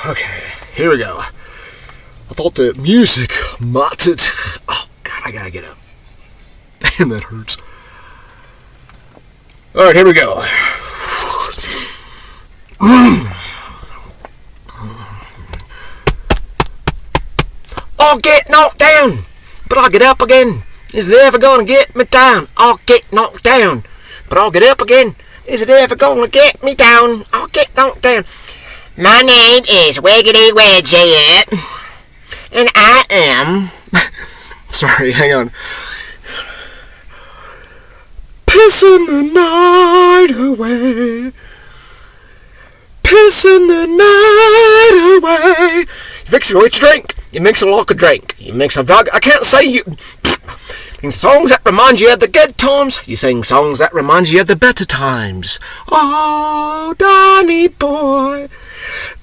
Okay, here we go. I thought that music might... Oh, God, I gotta get up. Damn, that hurts. Alright, here we go. I'll get knocked down, but I'll get up again. Is it ever gonna get me down? I'll get knocked down, but I'll get up again. Is it ever gonna get me down? I'll get knocked down. My name is Wiggity Widget, and I am... Sorry, hang on. Pissing the night away. Pissing the night away. You mix a rich drink. You mix a lock of drink. You mix a dog. I can't say you... Sing songs that remind you of the good times. You sing songs that remind you of the better times. Oh, Danny boy.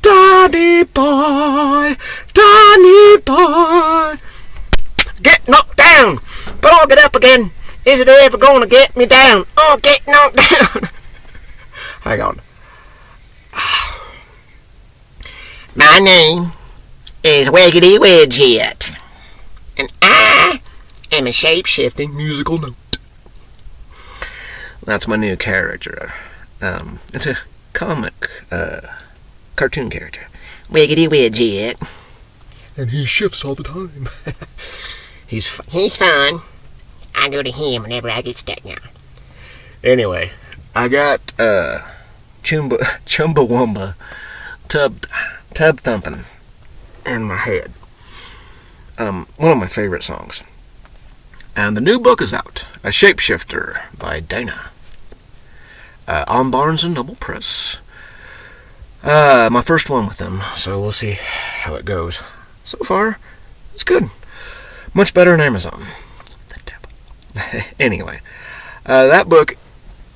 Danny boy. Danny boy. Get knocked down, but I'll get up again. Is it ever gonna get me down? I'll get knocked down. Hang on. My name is Wiggity Widget, and I am a shape-shifting musical note. That's my new character. It's a comic, cartoon character. Wiggity Widget. And he shifts all the time. He's fun. I go to him whenever I get stuck now. Anyway, I got Chumbawamba tub thumping in my head. One of my favorite songs. And the new book is out, A Shapeshifter by Dana. On Barnes & Noble Press. My first one with them, so we'll see how it goes. So far, it's good. Much better than Amazon. The devil. Anyway, that book,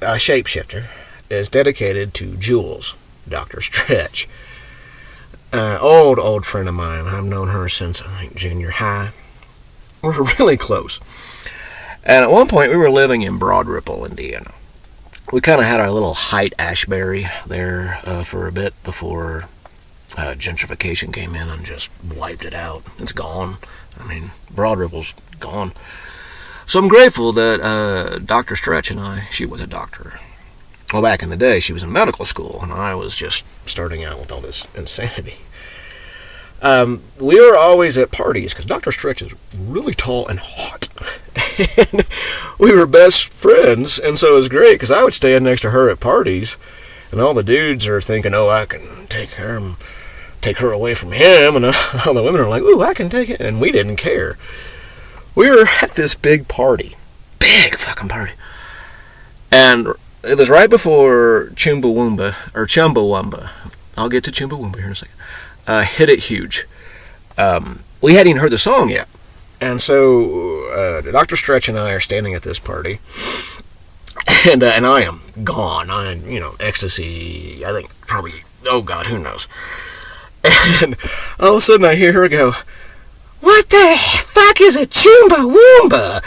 A Shapeshifter, is dedicated to Jules, Dr. Stretch. Old friend of mine. I've known her since, I think, junior high. We're really close. And at one point, we were living in Broad Ripple, Indiana. We kind of had our little Haight-Ashbury there for a bit before gentrification came in and just wiped it out. It's gone. I mean, Broad Ripple's gone. So I'm grateful that Dr. Stretch and I, she was a doctor. Well, back in the day, she was in medical school, and I was just starting out with all this insanity. We were always at parties, because Dr. Stretch is really tall and hot. And we were best friends, and so it was great, because I would stand next to her at parties, and all the dudes are thinking, oh, I can take her away from him, and all the women are like, ooh, I can take it, and we didn't care. We were at this big party, big fucking party, and it was right before Chumbawamba, I'll get to Chumbawamba here in a second, hit it huge. We hadn't even heard the song yet. And so Dr. Stretch and I are standing at this party, and I am gone. I'm, ecstasy, I think probably, oh God, who knows. And all of a sudden I hear her go, what the fuck is a Chumbawamba?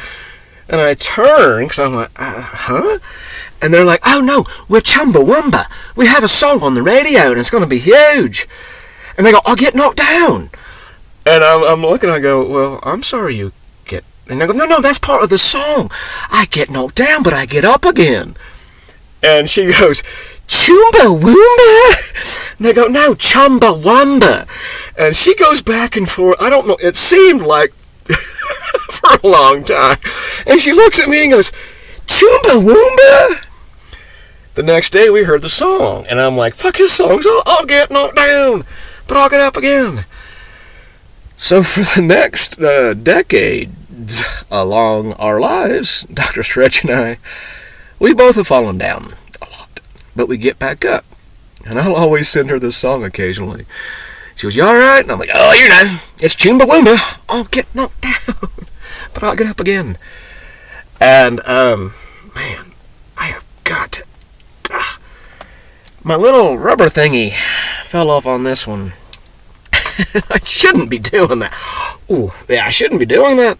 And I turn, because I'm like, huh? And they're like, oh no, we're Chumbawamba. We have a song on the radio, and it's going to be huge. And they go, I'll get knocked down. And I'm looking, I go, well, I'm sorry you get... And they go, no, that's part of the song. I get knocked down, but I get up again. And she goes, Chumbawamba? And they go, no, Chumbawamba. And she goes back and forth. I don't know, it seemed like for a long time. And she looks at me and goes, Chumbawamba? The next day we heard the song. And I'm like, fuck his songs, I'll get knocked down, but I'll get up again. So for the next decades along our lives, Dr. Stretch and I, we both have fallen down a lot, but we get back up. And I'll always send her this song occasionally. She goes, you alright? And I'm like, oh, it's Chumbawamba. I'll get knocked down, but I'll get up again. And, man, I have got to... my little rubber thingy fell off on this one. I shouldn't be doing that. Ooh, yeah, I shouldn't be doing that.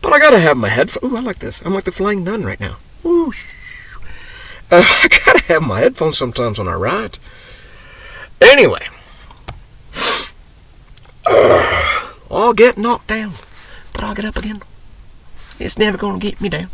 But I gotta have my headphones. Ooh, I like this. I'm like the Flying Nun right now. Ooh. I gotta have my headphones sometimes when I ride. Anyway. I'll get knocked down, but I'll get up again. It's never going to get me down.